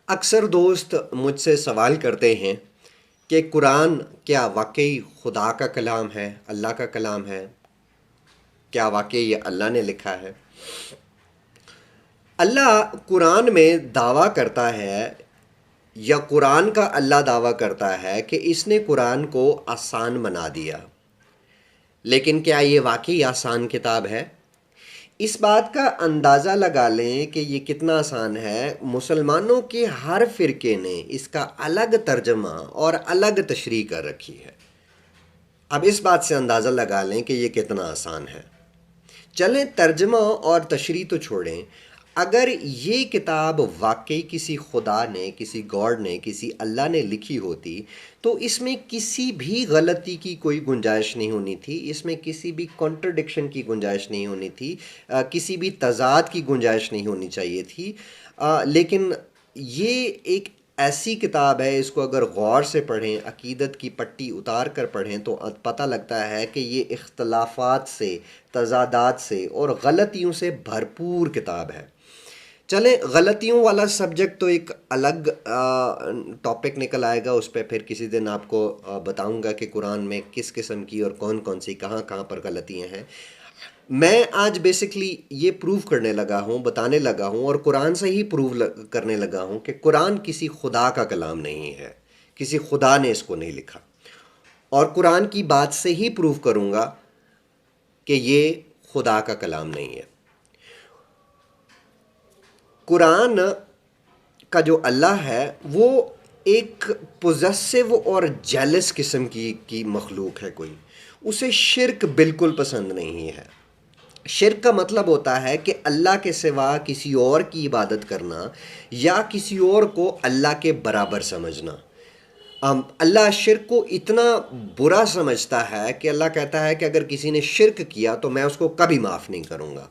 اکثر دوست مجھ سے سوال کرتے ہیں کہ قرآن کیا واقعی خدا کا کلام ہے، اللہ کا کلام ہے؟ کیا واقعی یہ اللہ نے لکھا ہے؟ اللہ قرآن میں دعویٰ کرتا ہے، یا قرآن کا اللہ دعویٰ کرتا ہے کہ اس نے قرآن کو آسان بنا دیا، لیکن کیا یہ واقعی آسان کتاب ہے؟ اس بات کا اندازہ لگا لیں کہ یہ کتنا آسان ہے۔ مسلمانوں کے ہر فرقے نے اس کا الگ ترجمہ اور الگ تشریح کر رکھی ہے۔ اب اس بات سے اندازہ لگا لیں کہ یہ کتنا آسان ہے۔ چلیں ترجمہ اور تشریح تو چھوڑیں، اگر یہ کتاب واقعی کسی خدا نے، کسی گاڈ نے، کسی اللہ نے لکھی ہوتی تو اس میں کسی بھی غلطی کی کوئی گنجائش نہیں ہونی تھی، اس میں کسی بھی کانٹرڈکشن کی گنجائش نہیں ہونی تھی، کسی بھی تضاد کی گنجائش نہیں ہونی چاہیے تھی۔ لیکن یہ ایک ایسی کتاب ہے، اس کو اگر غور سے پڑھیں، عقیدت کی پٹی اتار کر پڑھیں تو پتہ لگتا ہے کہ یہ اختلافات سے، تضادات سے اور غلطیوں سے بھرپور کتاب ہے۔ چلیں غلطیوں والا سبجیکٹ تو ایک الگ ٹاپک نکل آئے گا، اس پہ پھر کسی دن آپ کو بتاؤں گا کہ قرآن میں کس قسم کی اور کون کون سی کہاں کہاں پر غلطیاں ہیں۔ میں آج بیسکلی یہ پروف کرنے لگا ہوں، بتانے لگا ہوں، اور قرآن سے ہی پروف کرنے لگا ہوں کہ قرآن کسی خدا کا کلام نہیں ہے، کسی خدا نے اس کو نہیں لکھا، اور قرآن کی بات سے ہی پروف کروں گا کہ یہ خدا کا کلام نہیں ہے۔ قرآن کا جو اللہ ہے وہ ایک پوزیسو اور جیلس قسم کی مخلوق ہے، کوئی اسے شرک بالکل پسند نہیں ہے۔ شرک کا مطلب ہوتا ہے کہ اللہ کے سوا کسی اور کی عبادت کرنا یا کسی اور کو اللہ کے برابر سمجھنا۔ اللہ شرک کو اتنا برا سمجھتا ہے کہ اللہ کہتا ہے کہ اگر کسی نے شرک کیا تو میں اس کو کبھی معاف نہیں کروں گا۔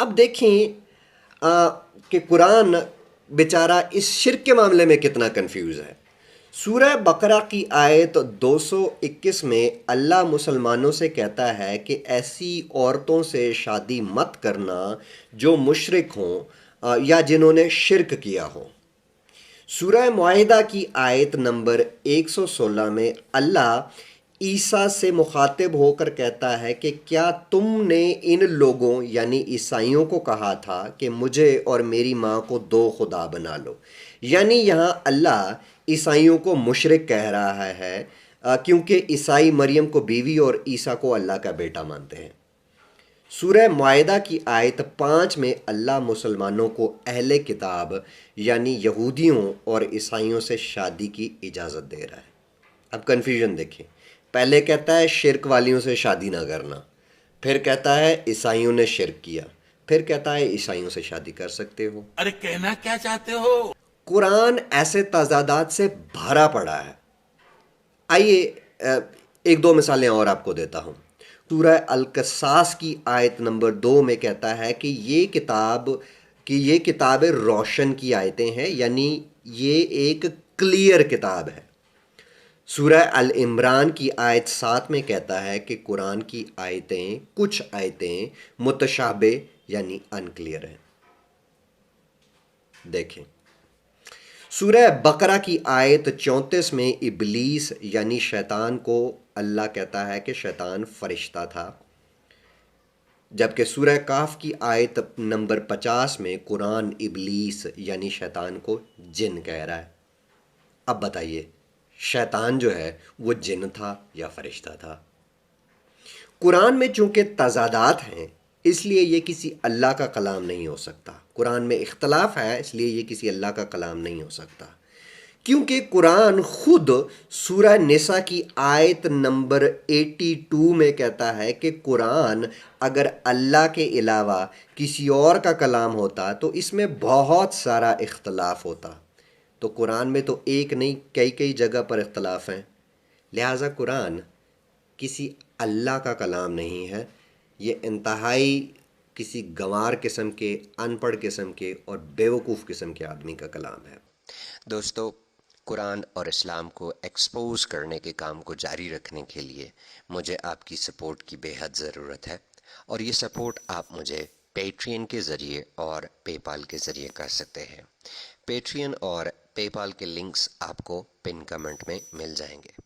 اب دیکھیں کہ قرآن بیچارہ اس شرک کے معاملے میں کتنا کنفیوز ہے۔ سورہ بقرہ کی آیت 221 میں اللہ مسلمانوں سے کہتا ہے کہ ایسی عورتوں سے شادی مت کرنا جو مشرک ہوں یا جنہوں نے شرک کیا ہو۔ سورہ معاہدہ کی آیت نمبر 116 میں اللہ عیسیٰ سے مخاطب ہو کر کہتا ہے کہ کیا تم نے ان لوگوں یعنی عیسائیوں کو کہا تھا کہ مجھے اور میری ماں کو دو خدا بنا لو؟ یعنی یہاں اللہ عیسائیوں کو مشرک کہہ رہا ہے، کیونکہ عیسائی مریم کو بیوی اور عیسیٰ کو اللہ کا بیٹا مانتے ہیں۔ سورہ معاہدہ کی آیت 5 میں اللہ مسلمانوں کو اہل کتاب یعنی یہودیوں اور عیسائیوں سے شادی کی اجازت دے رہا ہے۔ اب کنفیوژن دیکھیں، پہلے کہتا ہے شرک والیوں سے شادی نہ کرنا، پھر کہتا ہے عیسائیوں نے شرک کیا، پھر کہتا ہے عیسائیوں سے شادی کر سکتے ہو۔ ارے کہنا کیا چاہتے ہو؟ قرآن ایسے تضادات سے بھرا پڑا ہے۔ آئیے ایک دو مثالیں اور آپ کو دیتا ہوں۔ سورہ القصاص کی آیت نمبر 2 میں کہتا ہے کہ یہ کتاب روشن کی آیتیں ہیں، یعنی یہ ایک کلیئر کتاب ہے۔ سورہ العمران کی آیت 7 میں کہتا ہے کہ قرآن کی کچھ آیتیں متشابہ یعنی انکلیئر ہیں۔ دیکھیں سورہ بقرہ کی آیت 34 میں ابلیس یعنی شیطان کو اللہ کہتا ہے کہ شیطان فرشتہ تھا، جبکہ سورہ کہف کی آیت نمبر 50 میں قرآن ابلیس یعنی شیطان کو جن کہہ رہا ہے۔ اب بتائیے شیطان جو ہے وہ جن تھا یا فرشتہ تھا؟ قرآن میں چونکہ تضادات ہیں اس لیے یہ کسی اللہ کا کلام نہیں ہو سکتا۔ قرآن میں اختلاف ہے اس لیے یہ کسی اللہ کا کلام نہیں ہو سکتا، کیونکہ قرآن خود سورہ نساء کی آیت نمبر 82 میں کہتا ہے کہ قرآن اگر اللہ کے علاوہ کسی اور کا کلام ہوتا تو اس میں بہت سارا اختلاف ہوتا۔ تو قرآن میں تو ایک نہیں کئی جگہ پر اختلاف ہیں، لہٰذا قرآن کسی اللہ کا کلام نہیں ہے، یہ انتہائی کسی گنوار قسم کے، ان پڑھ قسم کے اور بیوقوف قسم کے آدمی کا کلام ہے۔ دوستو، قرآن اور اسلام کو ایکسپوز کرنے کے کام کو جاری رکھنے کے لیے مجھے آپ کی سپورٹ کی بے حد ضرورت ہے، اور یہ سپورٹ آپ مجھے پیٹرین کے ذریعے اور پے پال کے ذریعے کر سکتے ہیں۔ پیٹرین اور پے پال کے لنکس آپ کو پن کمنٹ میں مل جائیں گے.